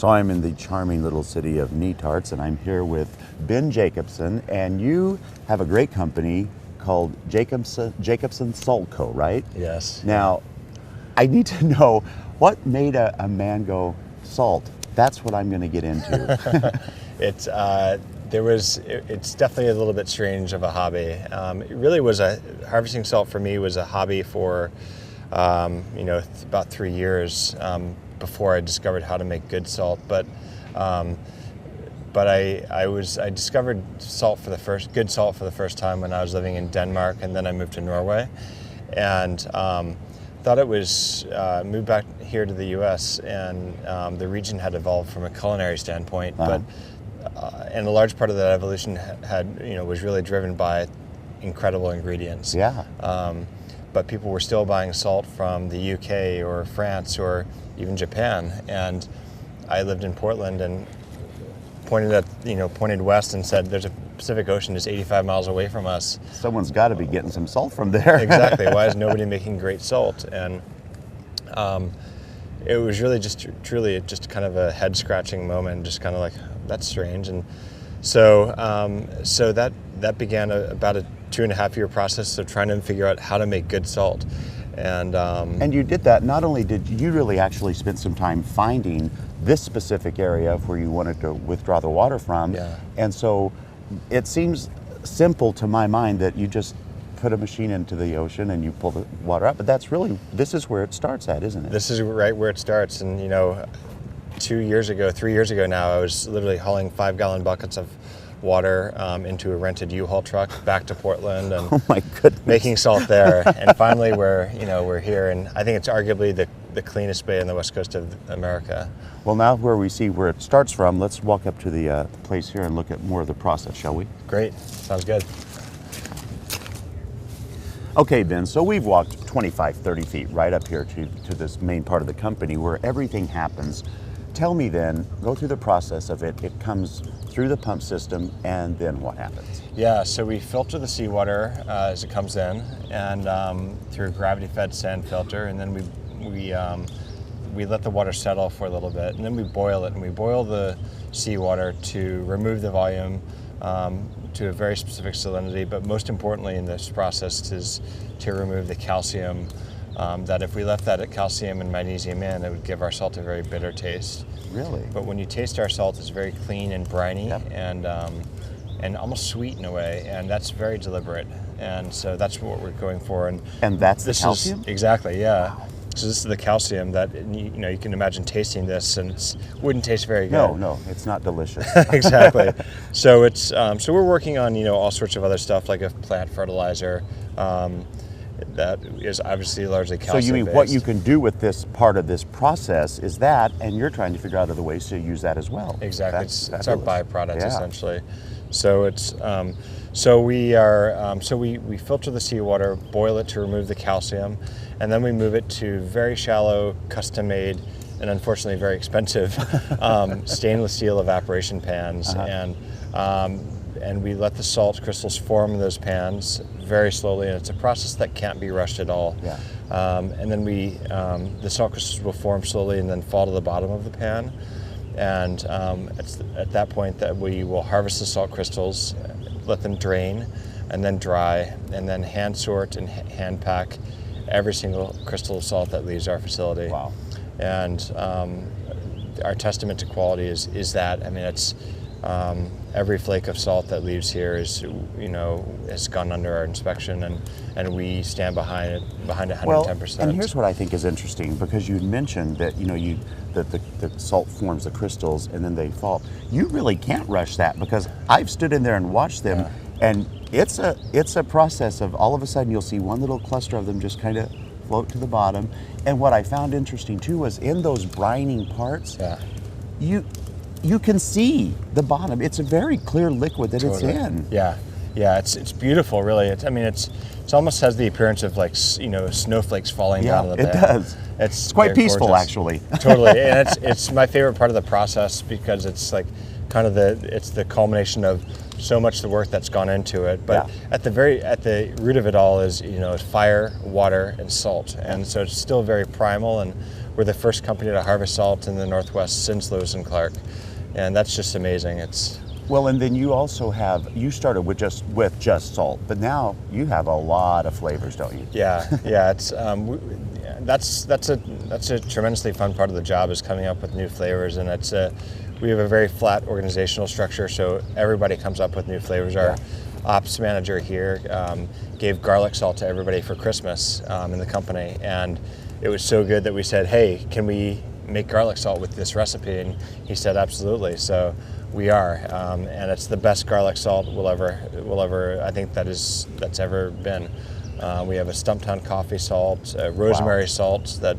So I'm in the charming little city of Netarts, and I'm here with Ben Jacobsen, and you have a great company called Jacobsen Salt Co., right? Yes. Now, I need to know what made a man go, salt, that's what I'm going to get into. It's definitely a little bit strange of a hobby. It really was harvesting salt for me was a hobby for about 3 years before I discovered how to make good salt. But I discovered good salt for the first time when I was living in Denmark, and then I moved to Norway, and thought it was moved back here to the U.S. and the region had evolved from a culinary standpoint, but and a large part of that evolution was really driven by incredible ingredients. Yeah. But people were still buying salt from the UK or France or even Japan, and I lived in Portland and pointed west and said, "There's a Pacific Ocean is 85 miles away from us. Someone's got to be getting some salt from there." Exactly. Why is nobody making great salt? And it was really truly kind of a head scratching moment, just kind of like, that's strange. And so that began about a 2.5 year process of trying to figure out how to make good salt. And you did that. Not only did you really actually spend some time finding this specific area where you wanted to withdraw the water from, and so it seems simple to my mind that you just put a machine into the ocean and you pull the water up, but this is where it starts at, isn't it? This is right where it starts. And 3 years ago now, I was literally hauling 5-gallon buckets of water into a rented U-Haul truck back to Portland, and oh my goodness, making salt there. And finally we're here, and I think it's arguably the cleanest bay on the west coast of America. Well, now where we see where it starts from, let's walk up to the place here and look at more of the process, shall we? Great, sounds good. Okay, Ben, so we've walked 25, 30 feet right up here to this main part of the company where everything happens. Tell me then, go through the process of it. It comes through the pump system, and then what happens? Yeah, so we filter the seawater as it comes in, and through a gravity-fed sand filter, and then we let the water settle for a little bit, and then we boil it, and we boil the seawater to remove the volume to a very specific salinity, but most importantly in this process is to remove the calcium. That if we left that calcium and magnesium in, it would give our salt a very bitter taste. Really? But when you taste our salt, it's very clean and briny, and almost sweet in a way, and that's very deliberate. And so that's what we're going for. And that's the calcium? Exactly, yeah. Wow. So this is the calcium that you can imagine tasting this, and it wouldn't taste very good. No, it's not delicious. Exactly. So it's so we're working on all sorts of other stuff like a plant fertilizer. That is obviously largely calcium. So you mean what you can do with this part of this process is that, and you're trying to figure out other ways to use that as well. Exactly, it's our byproduct essentially. So it's we filter the seawater, boil it to remove the calcium, and then we move it to very shallow, custom-made, and unfortunately very expensive stainless steel evaporation pans, and we let the salt crystals form in those pans very slowly, and it's a process that can't be rushed at all. Yeah. And then the salt crystals will form slowly and then fall to the bottom of the pan. And it's at that point that we will harvest the salt crystals, let them drain, and then dry, and then hand sort and hand pack every single crystal of salt that leaves our facility. Wow. And our testament to quality is that. I mean, it's every flake of salt that leaves here has gone under our inspection, and we stand behind it 110%. Well, and here's what I think is interesting, because you mentioned that that the salt forms the crystals and then they fall. You really can't rush that, because I've stood in there and watched them, and it's a process of all of a sudden you'll see one little cluster of them just kind of float to the bottom. And what I found interesting too was in those brining parts, you can see the bottom. It's a very clear liquid that it's in. Yeah, it's beautiful, really. It almost has the appearance of like snowflakes falling down on the pan. It does. It's quite peaceful, gorgeous. Actually. Totally, and it's my favorite part of the process, because it's like kind of the culmination of so much of the work that's gone into it. But at the root of it all is fire, water, and salt, and so it's still very primal. And we're the first company to harvest salt in the Northwest since Lewis and Clark, and that's just amazing. It's Well, and then you also you started with just salt, but now you have a lot of flavors, don't you? yeah, it's that's a tremendously fun part of the job, is coming up with new flavors, and we have a very flat organizational structure, so everybody comes up with new flavors. Our ops manager here gave garlic salt to everybody for Christmas in the company, and it was so good that we said, hey, can we make garlic salt with this recipe? And he said, absolutely. So we are, and it's the best garlic salt we'll ever I think that's ever been. We have a Stumptown coffee salt, rosemary salt that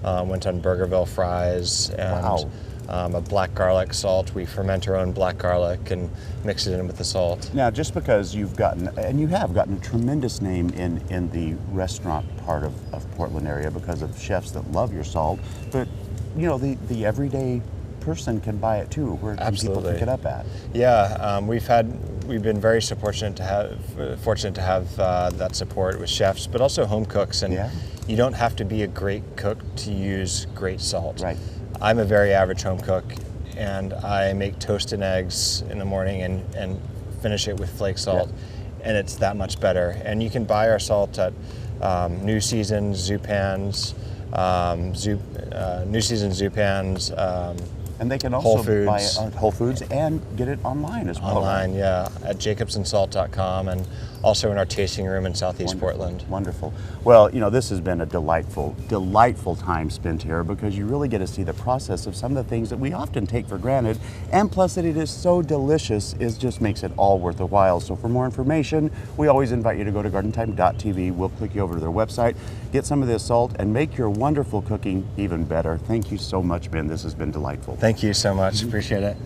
went on Burgerville fries, and a black garlic salt. We ferment our own black garlic and mix it in with the salt. Now, just because you have gotten a tremendous name in the restaurant part of Portland area because of chefs that love your salt, but you know, the everyday person can buy it too. Where can people pick it up at? Yeah, we've been very fortunate to have that support with chefs, but also home cooks. And you don't have to be a great cook to use great salt. Right. I'm a very average home cook, and I make toast and eggs in the morning and finish it with flake salt, and it's that much better. And you can buy our salt at New Season, Zupans, and they can Whole also Foods. buy it on Whole Foods and get it online as well. Online, at jacobsensalt.com, and also in our tasting room in Southeast Portland. Wonderful. Well, you know, this has been a delightful time spent here, because you really get to see the process of some of the things that we often take for granted, and plus that it is so delicious, it just makes it all worth the while. So for more information, we always invite you to go to gardentime.tv. We'll click you over to their website, get some of this salt, and make your wonderful cooking even better. Thank you so much, Ben. This has been delightful. Thank you so much. Appreciate it.